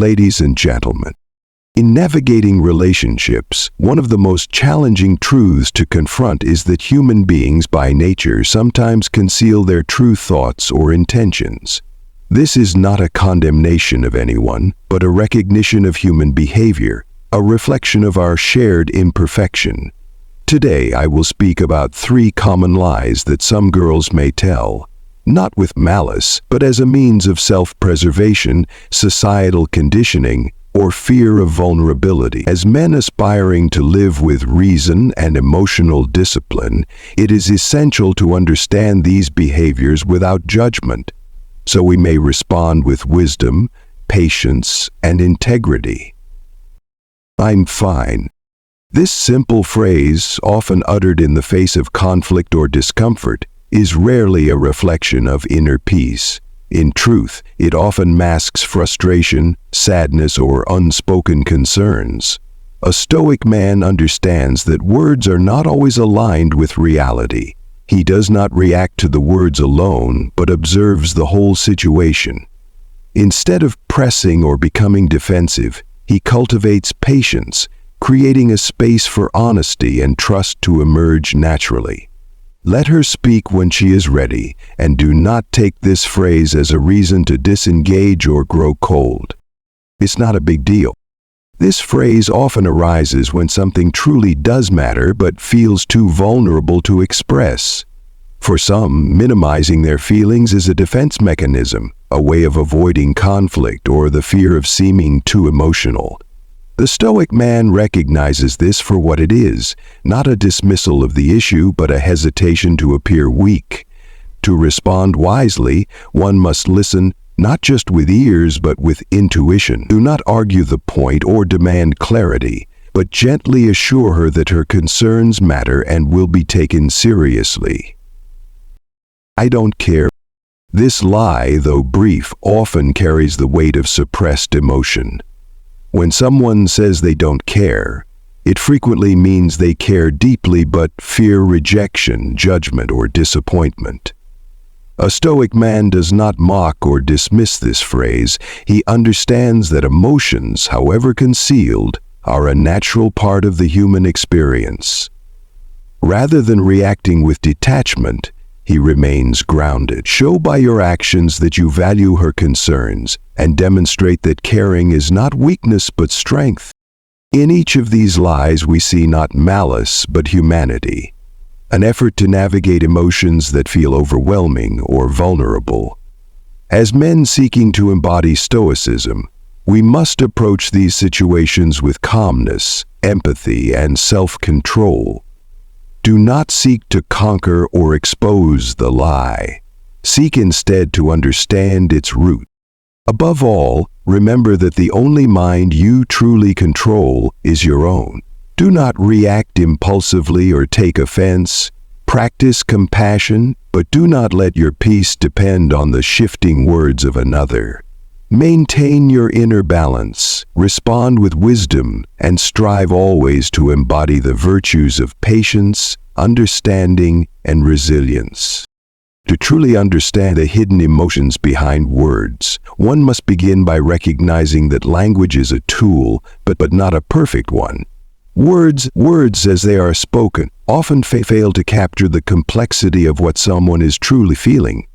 Ladies and gentlemen, in navigating relationships, one of the most challenging truths to confront is that human beings by nature sometimes conceal their true thoughts or intentions. This is not a condemnation of anyone, but a recognition of human behavior, a reflection of our shared imperfection. Today I will speak about 3 common lies that some girls may tell, not with malice, but as a means of self-preservation, societal conditioning, or fear of vulnerability. As men aspiring to live with reason and emotional discipline, it is essential to understand these behaviors without judgment, so we may respond with wisdom, patience, and integrity. I'm fine. This simple phrase, often uttered in the face of conflict or discomfort, is rarely a reflection of inner peace. In truth, it often masks frustration, sadness, or unspoken concerns. A Stoic man understands that words are not always aligned with reality. He does not react to the words alone, but observes the whole situation. Instead of pressing or becoming defensive, he cultivates patience, creating a space for honesty and trust to emerge naturally. Let her speak when she is ready, and do not take this phrase as a reason to disengage or grow cold. It's not a big deal. This phrase often arises when something truly does matter but feels too vulnerable to express. For some, minimizing their feelings is a defense mechanism, a way of avoiding conflict or the fear of seeming too emotional. The Stoic man recognizes this for what it is, not a dismissal of the issue, but a hesitation to appear weak. To respond wisely, one must listen not just with ears but with intuition. Do not argue the point or demand clarity, but gently assure her that her concerns matter and will be taken seriously. I don't care. This lie, though brief, often carries the weight of suppressed emotion. When someone says they don't care, it frequently means they care deeply but fear rejection, judgment, or disappointment. A Stoic man does not mock or dismiss this phrase. He understands that emotions, however concealed, are a natural part of the human experience. Rather than reacting with detachment, he remains grounded. Show by your actions that you value her concerns, and demonstrate that caring is not weakness but strength. In each of these lies we see not malice but humanity, an effort to navigate emotions that feel overwhelming or vulnerable. As men seeking to embody Stoicism, we must approach these situations with calmness, empathy, and self-control. Do not seek to conquer or expose the lie. Seek instead to understand its root. Above all, remember that the only mind you truly control is your own. Do not react impulsively or take offense. Practice compassion, but do not let your peace depend on the shifting words of another. Maintain your inner balance, respond with wisdom, and strive always to embody the virtues of patience, understanding, and resilience. To truly understand the hidden emotions behind words, one must begin by recognizing that language is a tool, but not a perfect one. Words as they are spoken, often fail to capture the complexity of what someone is truly feeling.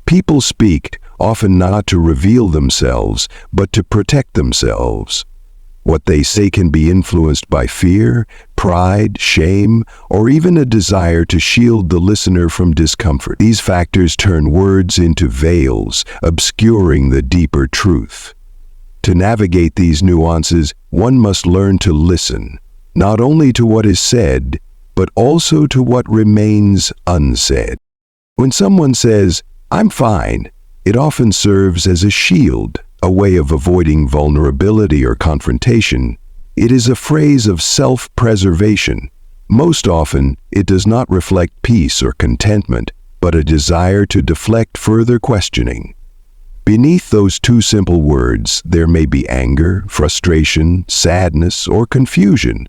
People speak, often not to reveal themselves, but to protect themselves. What they say can be influenced by fear, pride, shame, or even a desire to shield the listener from discomfort. These factors turn words into veils, obscuring the deeper truth. To navigate these nuances, one must learn to listen, not only to what is said, but also to what remains unsaid. When someone says, "I'm fine," it often serves as a shield, a way of avoiding vulnerability or confrontation. It is a phrase of self-preservation. Most often, it does not reflect peace or contentment, but a desire to deflect further questioning. Beneath those 2 simple words, there may be anger, frustration, sadness, or confusion,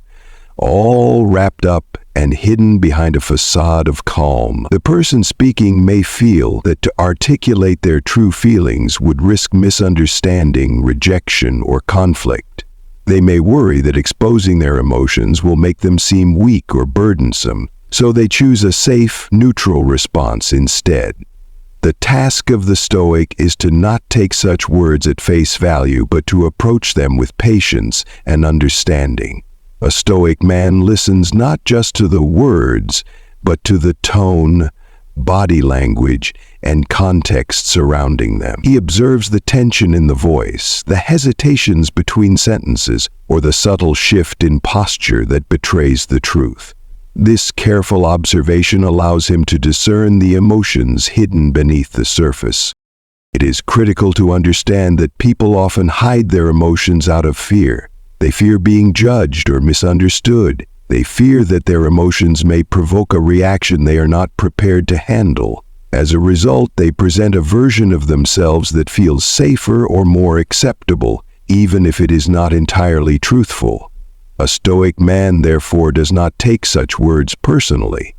all wrapped up and hidden behind a facade of calm. The person speaking may feel that to articulate their true feelings would risk misunderstanding, rejection, or conflict. They may worry that exposing their emotions will make them seem weak or burdensome, so they choose a safe, neutral response instead. The task of the Stoic is to not take such words at face value, but to approach them with patience and understanding. A Stoic man listens not just to the words, but to the tone, body language, and context surrounding them. He observes the tension in the voice, the hesitations between sentences, or the subtle shift in posture that betrays the truth. This careful observation allows him to discern the emotions hidden beneath the surface. It is critical to understand that people often hide their emotions out of fear. They fear being judged or misunderstood. They fear that their emotions may provoke a reaction they are not prepared to handle. As a result, they present a version of themselves that feels safer or more acceptable, even if it is not entirely truthful. A Stoic man, therefore, does not take such words personally.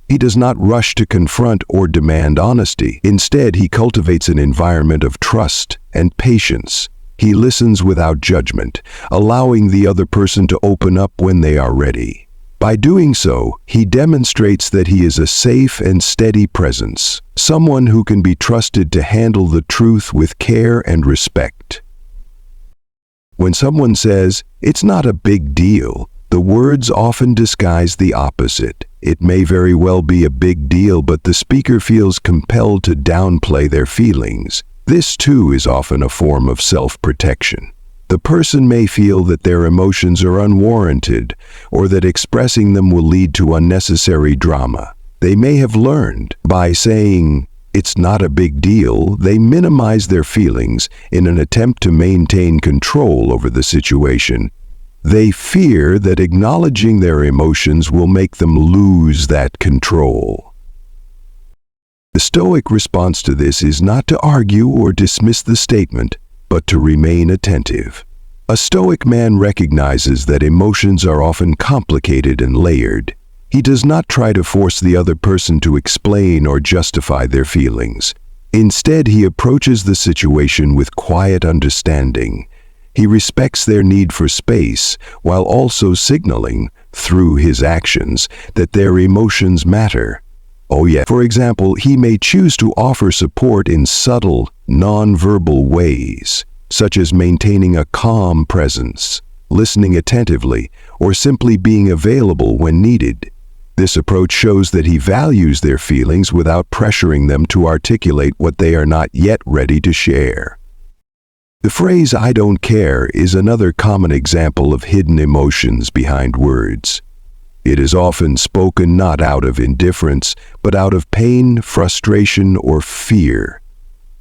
He does not rush to confront or demand honesty. Instead, he cultivates an environment of trust and patience. He listens without judgment, allowing the other person to open up when they are ready. By doing so, he demonstrates that he is a safe and steady presence, someone who can be trusted to handle the truth with care and respect. When someone says, "It's not a big deal," the words often disguise the opposite. It may very well be a big deal, but the speaker feels compelled to downplay their feelings. This too is often a form of self-protection. The person may feel that their emotions are unwarranted, or that expressing them will lead to unnecessary drama. They may have learned, by saying, "It's not a big deal," they minimize their feelings in an attempt to maintain control over the situation. They fear that acknowledging their emotions will make them lose that control. The Stoic response to this is not to argue or dismiss the statement, but to remain attentive. A Stoic man recognizes that emotions are often complicated and layered. He does not try to force the other person to explain or justify their feelings. Instead, he approaches the situation with quiet understanding. He respects their need for space, while also signaling, through his actions, that their emotions matter. For example, he may choose to offer support in subtle, non-verbal ways, such as maintaining a calm presence, listening attentively, or simply being available when needed. This approach shows that he values their feelings without pressuring them to articulate what they are not yet ready to share. The phrase "I don't care" is another common example of hidden emotions behind words. It is often spoken not out of indifference, but out of pain, frustration, or fear.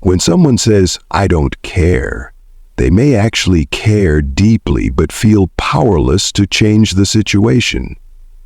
When someone says, "I don't care," they may actually care deeply but feel powerless to change the situation.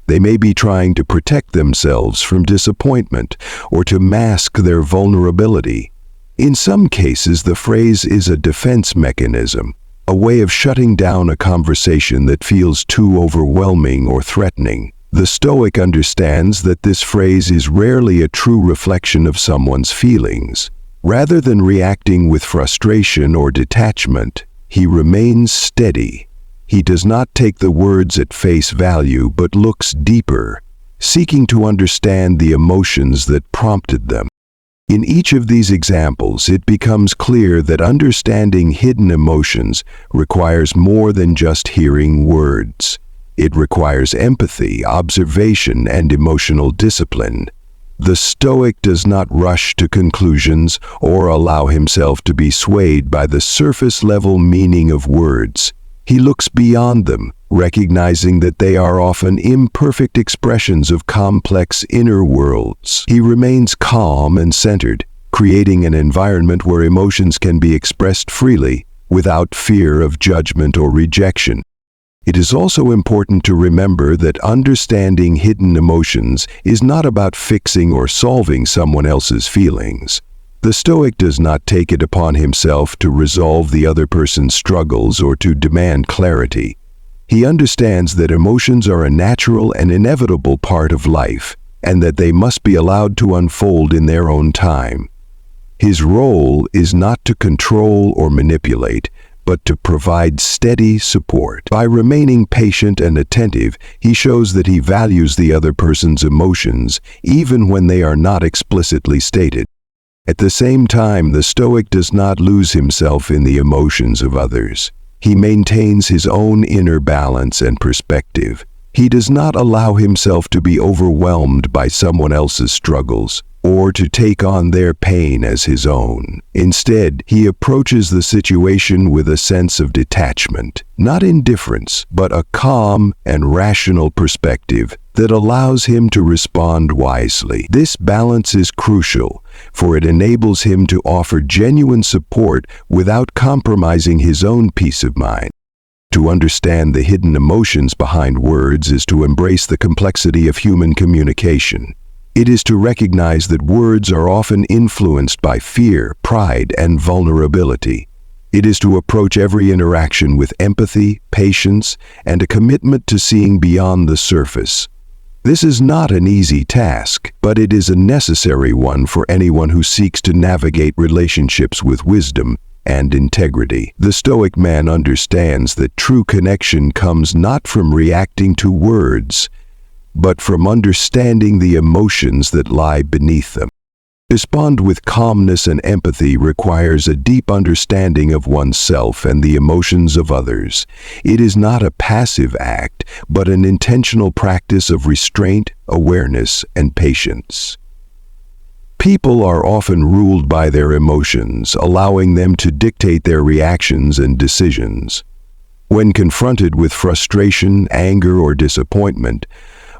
They may be trying to protect themselves from disappointment or to mask their vulnerability. In some cases, the phrase is a defense mechanism, a way of shutting down a conversation that feels too overwhelming or threatening. The Stoic understands that this phrase is rarely a true reflection of someone's feelings. Rather than reacting with frustration or detachment, he remains steady. He does not take the words at face value, but looks deeper, seeking to understand the emotions that prompted them. In each of these examples, it becomes clear that understanding hidden emotions requires more than just hearing words. It requires empathy, observation, and emotional discipline. The Stoic does not rush to conclusions or allow himself to be swayed by the surface-level meaning of words. He looks beyond them, recognizing that they are often imperfect expressions of complex inner worlds. He remains calm and centered, creating an environment where emotions can be expressed freely, without fear of judgment or rejection. It is also important to remember that understanding hidden emotions is not about fixing or solving someone else's feelings. The Stoic does not take it upon himself to resolve the other person's struggles or to demand clarity. He understands that emotions are a natural and inevitable part of life, and that they must be allowed to unfold in their own time. His role is not to control or manipulate, but to provide steady support. By remaining patient and attentive, he shows that he values the other person's emotions, even when they are not explicitly stated. At the same time, the Stoic does not lose himself in the emotions of others. He maintains his own inner balance and perspective. He does not allow himself to be overwhelmed by someone else's struggles, or to take on their pain as his own. Instead, he approaches the situation with a sense of detachment, not indifference, but a calm and rational perspective that allows him to respond wisely. This balance is crucial, for it enables him to offer genuine support without compromising his own peace of mind. To understand the hidden emotions behind words is to embrace the complexity of human communication. It is to recognize that words are often influenced by fear, pride, and vulnerability. It is to approach every interaction with empathy, patience, and a commitment to seeing beyond the surface. This is not an easy task, but it is a necessary one for anyone who seeks to navigate relationships with wisdom and integrity. The Stoic man understands that true connection comes not from reacting to words, but from understanding the emotions that lie beneath them. To respond with calmness and empathy requires a deep understanding of oneself and the emotions of others. It is not a passive act, but an intentional practice of restraint, awareness, and patience. People are often ruled by their emotions, allowing them to dictate their reactions and decisions. When confronted with frustration, anger, or disappointment,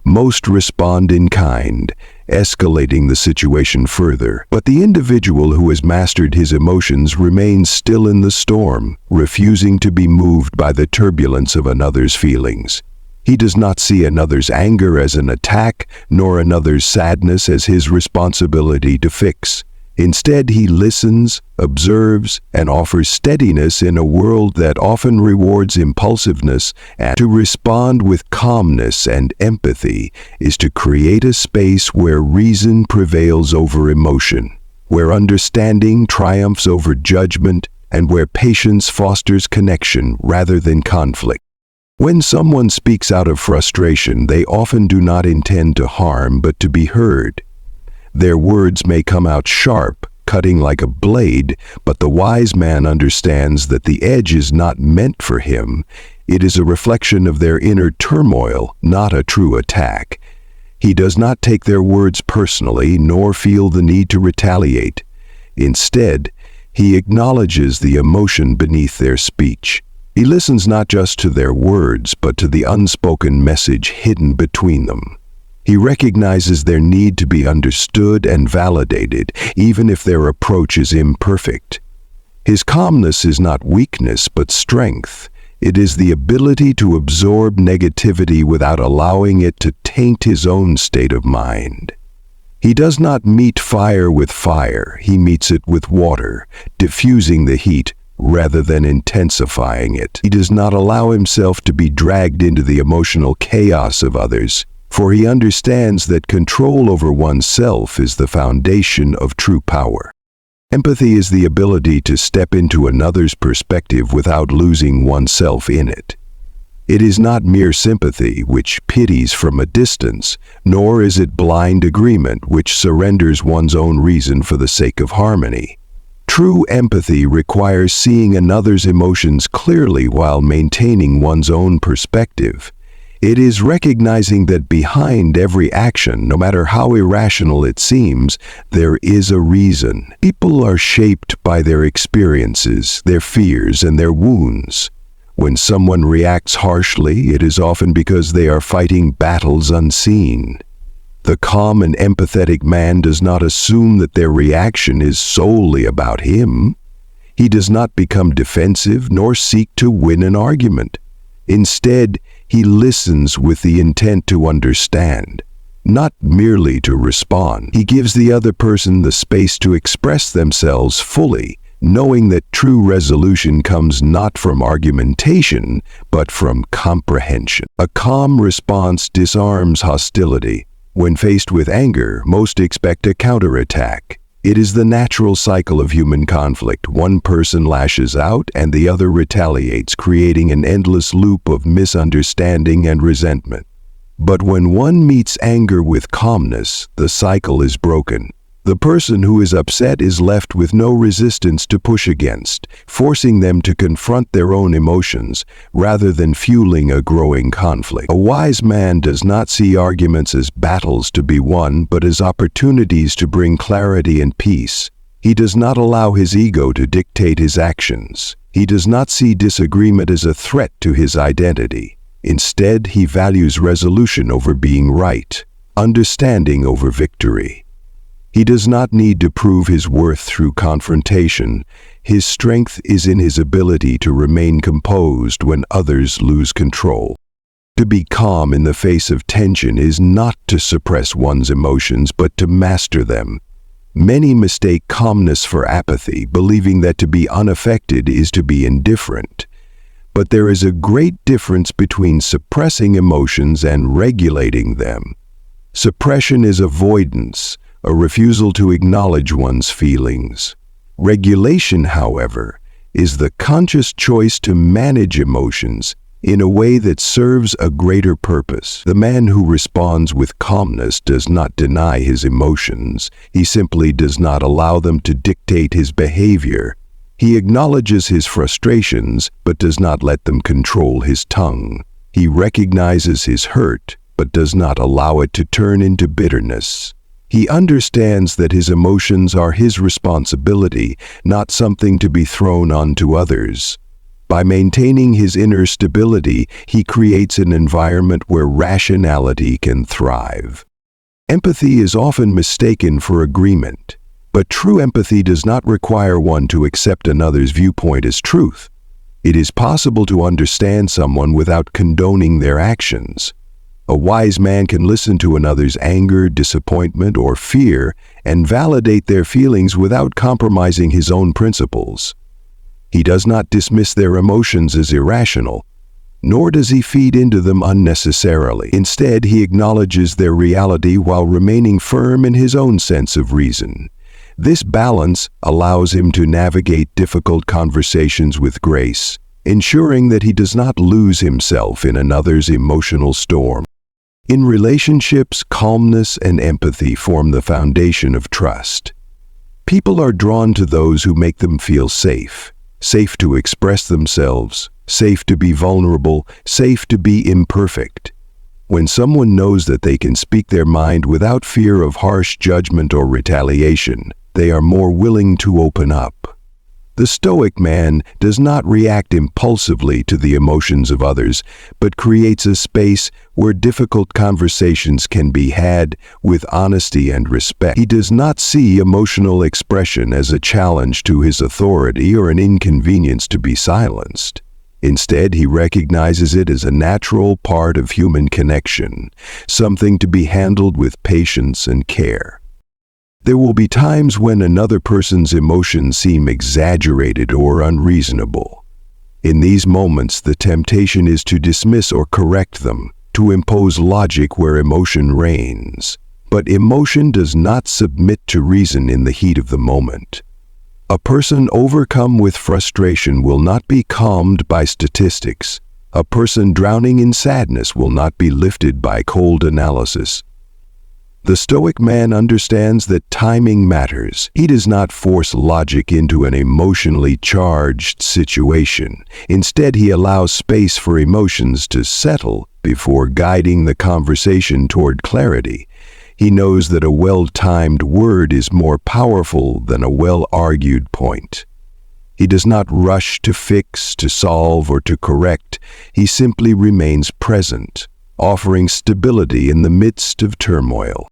most respond in kind, escalating the situation further. But the individual who has mastered his emotions remains still in the storm, refusing to be moved by the turbulence of another's feelings. He does not see another's anger as an attack, nor another's sadness as his responsibility to fix. Instead, he listens, observes, and offers steadiness in a world that often rewards impulsiveness, and to respond with calmness and empathy is to create a space where reason prevails over emotion, where understanding triumphs over judgment, and where patience fosters connection rather than conflict. When someone speaks out of frustration, they often do not intend to harm but to be heard. Their words may come out sharp, cutting like a blade, but the wise man understands that the edge is not meant for him. It is a reflection of their inner turmoil, not a true attack. He does not take their words personally, nor feel the need to retaliate. Instead, he acknowledges the emotion beneath their speech. He listens not just to their words, but to the unspoken message hidden between them. He recognizes their need to be understood and validated, even if their approach is imperfect. His calmness is not weakness, but strength. It is the ability to absorb negativity without allowing it to taint his own state of mind. He does not meet fire with fire, he meets it with water, diffusing the heat rather than intensifying it. He does not allow himself to be dragged into the emotional chaos of others, for he understands that control over oneself is the foundation of true power. Empathy is the ability to step into another's perspective without losing oneself in it. It is not mere sympathy, which pities from a distance, nor is it blind agreement, which surrenders one's own reason for the sake of harmony. True empathy requires seeing another's emotions clearly while maintaining one's own perspective. It is recognizing that behind every action, no matter how irrational it seems, there is a reason. People are shaped by their experiences, their fears, and their wounds. When someone reacts harshly, it is often because they are fighting battles unseen. The calm and empathetic man does not assume that their reaction is solely about him. He does not become defensive nor seek to win an argument. Instead, he listens with the intent to understand, not merely to respond. He gives the other person the space to express themselves fully, knowing that true resolution comes not from argumentation, but from comprehension. A calm response disarms hostility. When faced with anger, most expect a counterattack. It is the natural cycle of human conflict. One person lashes out and the other retaliates, creating an endless loop of misunderstanding and resentment. But when one meets anger with calmness, the cycle is broken. The person who is upset is left with no resistance to push against, forcing them to confront their own emotions rather than fueling a growing conflict. A wise man does not see arguments as battles to be won, but as opportunities to bring clarity and peace. He does not allow his ego to dictate his actions. He does not see disagreement as a threat to his identity. Instead, he values resolution over being right, understanding over victory. He does not need to prove his worth through confrontation. His strength is in his ability to remain composed when others lose control. To be calm in the face of tension is not to suppress one's emotions, but to master them. Many mistake calmness for apathy, believing that to be unaffected is to be indifferent. But there is a great difference between suppressing emotions and regulating them. Suppression is avoidance, a refusal to acknowledge one's feelings. Regulation, however, is the conscious choice to manage emotions in a way that serves a greater purpose. The man who responds with calmness does not deny his emotions. He simply does not allow them to dictate his behavior. He acknowledges his frustrations, but does not let them control his tongue. He recognizes his hurt, but does not allow it to turn into bitterness. He understands that his emotions are his responsibility, not something to be thrown onto others. By maintaining his inner stability, he creates an environment where rationality can thrive. Empathy is often mistaken for agreement, but true empathy does not require one to accept another's viewpoint as truth. It is possible to understand someone without condoning their actions. A wise man can listen to another's anger, disappointment, or fear and validate their feelings without compromising his own principles. He does not dismiss their emotions as irrational, nor does he feed into them unnecessarily. Instead, he acknowledges their reality while remaining firm in his own sense of reason. This balance allows him to navigate difficult conversations with grace, ensuring that he does not lose himself in another's emotional storm. In relationships, calmness and empathy form the foundation of trust. People are drawn to those who make them feel safe, safe to express themselves, safe to be vulnerable, safe to be imperfect. When someone knows that they can speak their mind without fear of harsh judgment or retaliation, they are more willing to open up. The Stoic man does not react impulsively to the emotions of others, but creates a space where difficult conversations can be had with honesty and respect. He does not see emotional expression as a challenge to his authority or an inconvenience to be silenced. Instead, he recognizes it as a natural part of human connection, something to be handled with patience and care. There will be times when another person's emotions seem exaggerated or unreasonable. In these moments, the temptation is to dismiss or correct them, to impose logic where emotion reigns. But emotion does not submit to reason in the heat of the moment. A person overcome with frustration will not be calmed by statistics. A person drowning in sadness will not be lifted by cold analysis. The Stoic man understands that timing matters. He does not force logic into an emotionally charged situation. Instead, he allows space for emotions to settle before guiding the conversation toward clarity. He knows that a well-timed word is more powerful than a well-argued point. He does not rush to fix, to solve, or to correct. He simply remains present, offering stability in the midst of turmoil.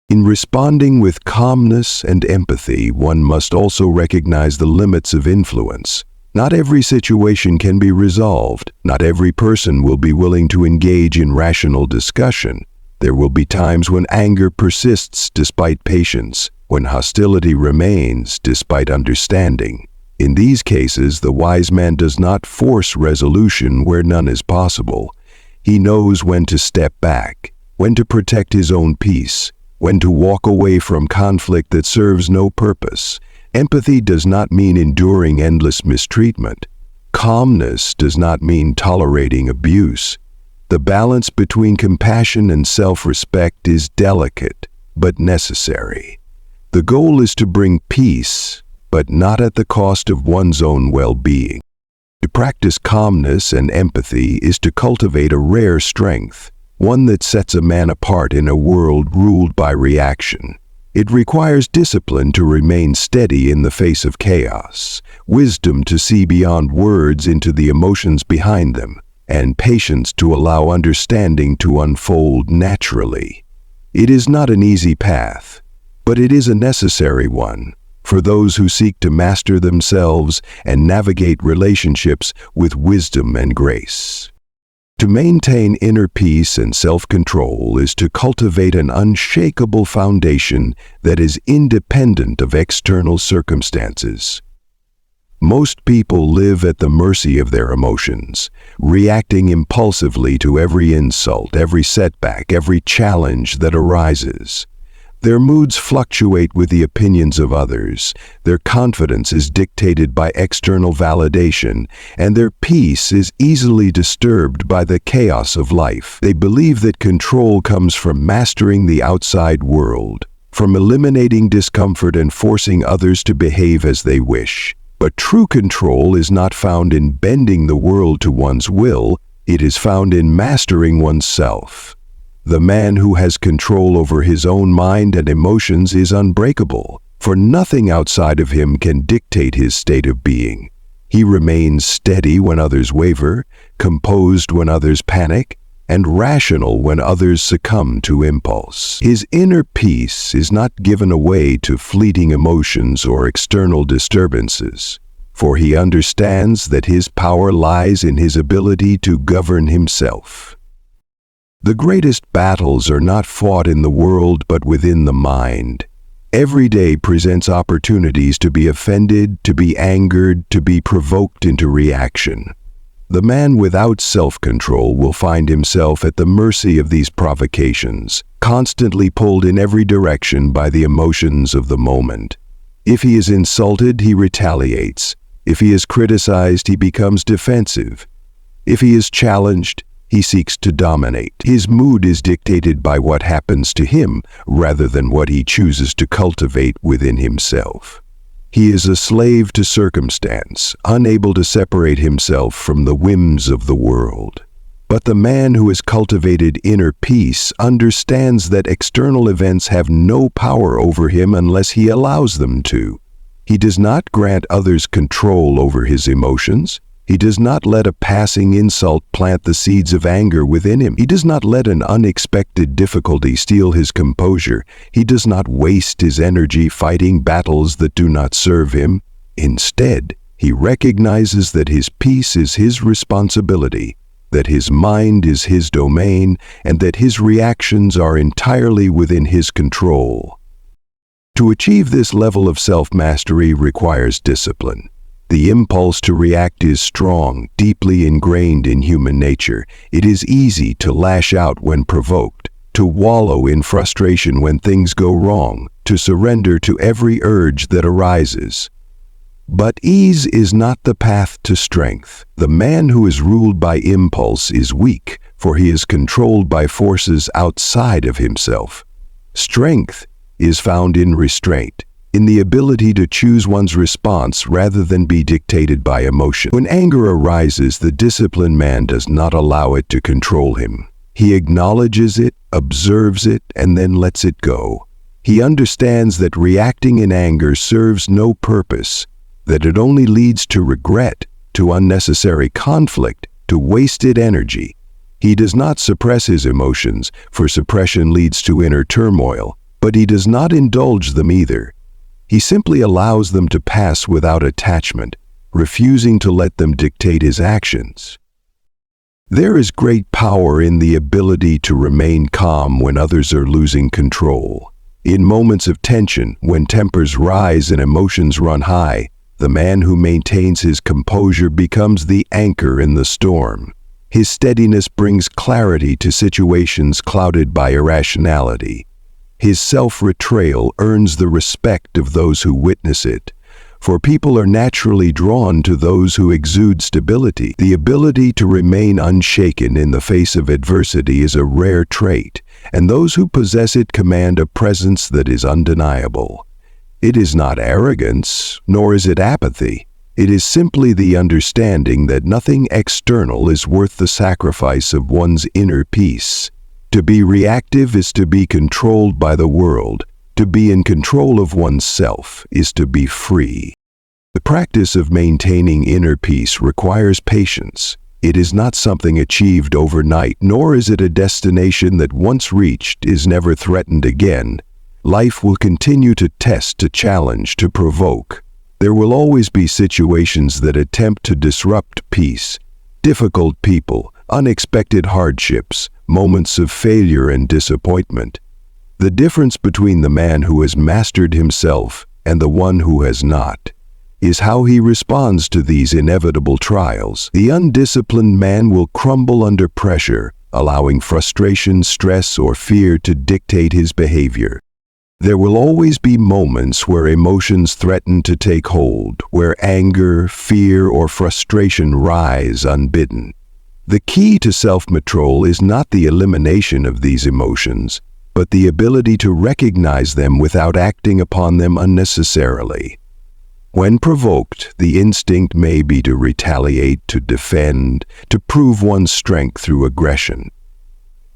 In responding with calmness and empathy, one must also recognize the limits of influence. Not every situation can be resolved. Not every person will be willing to engage in rational discussion. There will be times when anger persists despite patience, when hostility remains despite understanding. In these cases, the wise man does not force resolution where none is possible. He knows when to step back, when to protect his own peace, when to walk away from conflict that serves no purpose. Empathy does not mean enduring endless mistreatment. Calmness does not mean tolerating abuse. The balance between compassion and self-respect is delicate, but necessary. The goal is to bring peace, but not at the cost of one's own well-being. To practice calmness and empathy is to cultivate a rare strength, one that sets a man apart in a world ruled by reaction. It requires discipline to remain steady in the face of chaos, wisdom to see beyond words into the emotions behind them, and patience to allow understanding to unfold naturally. It is not an easy path, but it is a necessary one for those who seek to master themselves and navigate relationships with wisdom and grace. To maintain inner peace and self-control is to cultivate an unshakable foundation that is independent of external circumstances. Most people live at the mercy of their emotions, reacting impulsively to every insult, every setback, every challenge that arises. Their moods fluctuate with the opinions of others, their confidence is dictated by external validation, and their peace is easily disturbed by the chaos of life. They believe that control comes from mastering the outside world, from eliminating discomfort and forcing others to behave as they wish. But true control is not found in bending the world to one's will, it is found in mastering oneself. The man who has control over his own mind and emotions is unbreakable, for nothing outside of him can dictate his state of being. He remains steady when others waver, composed when others panic, and rational when others succumb to impulse. His inner peace is not given away to fleeting emotions or external disturbances, for he understands that his power lies in his ability to govern himself. The greatest battles are not fought in the world but within the mind. Every day presents opportunities to be offended, to be angered, to be provoked into reaction. The man without self-control will find himself at the mercy of these provocations, constantly pulled in every direction by the emotions of the moment. If he is insulted, he retaliates. If he is criticized, he becomes defensive. If he is challenged, he seeks to dominate. His mood is dictated by what happens to him rather than what he chooses to cultivate within himself. He is a slave to circumstance, unable to separate himself from the whims of the world. But the man who has cultivated inner peace understands that external events have no power over him unless he allows them to. He does not grant others control over his emotions. He does not let a passing insult plant the seeds of anger within him. He does not let an unexpected difficulty steal his composure. He does not waste his energy fighting battles that do not serve him. Instead, he recognizes that his peace is his responsibility, that his mind is his domain, and that his reactions are entirely within his control. To achieve this level of self-mastery requires discipline. The impulse to react is strong, deeply ingrained in human nature. It is easy to lash out when provoked, to wallow in frustration when things go wrong, to surrender to every urge that arises. But ease is not the path to strength. The man who is ruled by impulse is weak, for he is controlled by forces outside of himself. Strength is found in restraint, in the ability to choose one's response rather than be dictated by emotion. When anger arises, the disciplined man does not allow it to control him. He acknowledges it, observes it, and then lets it go. He understands that reacting in anger serves no purpose, that it only leads to regret, to unnecessary conflict, to wasted energy. He does not suppress his emotions, for suppression leads to inner turmoil, but he does not indulge them either. He simply allows them to pass without attachment, refusing to let them dictate his actions. There is great power in the ability to remain calm when others are losing control. In moments of tension, when tempers rise and emotions run high, The man who maintains his composure becomes the anchor in the storm. His steadiness brings clarity to situations clouded by irrationality. His self-betrayal earns the respect of those who witness it, for people are naturally drawn to those who exude stability. The ability to remain unshaken in the face of adversity is a rare trait, and those who possess it command a presence that is undeniable. It is not arrogance, nor is it apathy. It is simply the understanding that nothing external is worth the sacrifice of one's inner peace. To be reactive is to be controlled by the world. To be in control of oneself is to be free. The practice of maintaining inner peace requires patience. It is not something achieved overnight, nor is it a destination that once reached is never threatened again. Life will continue to test, to challenge, to provoke. There will always be situations that attempt to disrupt peace. Difficult people, unexpected hardships, moments of failure and disappointment. The difference between the man who has mastered himself and the one who has not is how he responds to these inevitable trials. The undisciplined man will crumble under pressure, allowing frustration, stress, or fear to dictate his behavior. There will always be moments where emotions threaten to take hold, where anger, fear, or frustration rise unbidden. The key to self-control is not the elimination of these emotions, but the ability to recognize them without acting upon them unnecessarily. When provoked, the instinct may be to retaliate, to defend, to prove one's strength through aggression.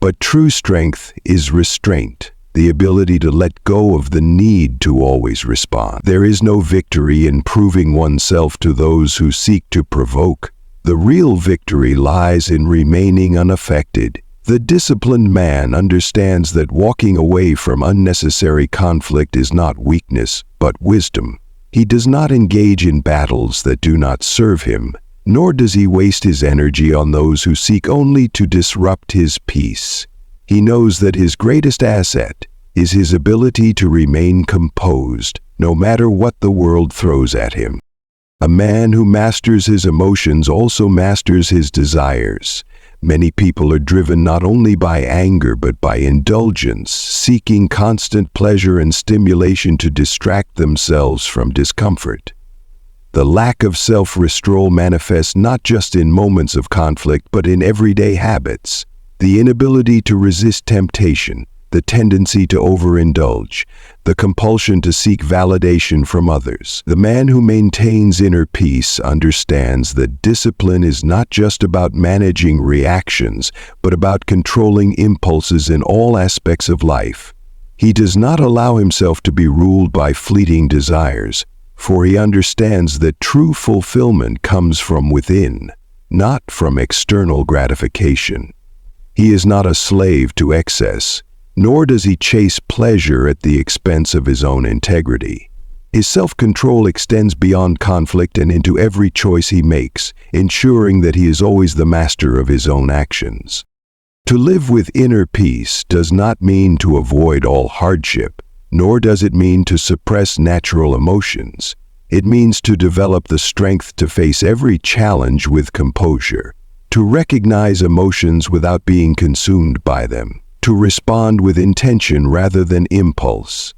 But true strength is restraint, the ability to let go of the need to always respond. There is no victory in proving oneself to those who seek to provoke. The real victory lies in remaining unaffected. The disciplined man understands that walking away from unnecessary conflict is not weakness, but wisdom. He does not engage in battles that do not serve him, nor does he waste his energy on those who seek only to disrupt his peace. He knows that his greatest asset is his ability to remain composed, no matter what the world throws at him. A man who masters his emotions also masters his desires. Many people are driven not only by anger but by indulgence, seeking constant pleasure and stimulation to distract themselves from discomfort. The lack of self-restraint manifests not just in moments of conflict but in everyday habits. The inability to resist temptation, the tendency to overindulge, the compulsion to seek validation from others. The man who maintains inner peace understands that discipline is not just about managing reactions, but about controlling impulses in all aspects of life. He does not allow himself to be ruled by fleeting desires, for he understands that true fulfillment comes from within, not from external gratification. He is not a slave to excess, nor does he chase pleasure at the expense of his own integrity. His self-control extends beyond conflict and into every choice he makes, ensuring that he is always the master of his own actions. To live with inner peace does not mean to avoid all hardship, nor does it mean to suppress natural emotions. It means to develop the strength to face every challenge with composure, to recognize emotions without being consumed by them, to respond with intention rather than impulse.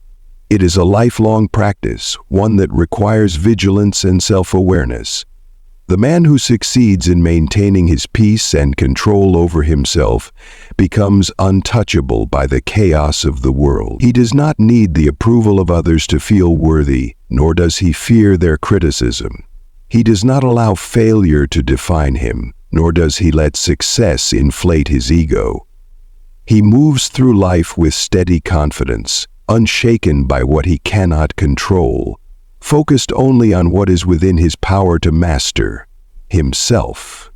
It is a lifelong practice, one that requires vigilance and self-awareness. The man who succeeds in maintaining his peace and control over himself becomes untouchable by the chaos of the world. He does not need the approval of others to feel worthy, nor does he fear their criticism. He does not allow failure to define him, nor does he let success inflate his ego. He moves through life with steady confidence, unshaken by what he cannot control, focused only on what is within his power to master, himself.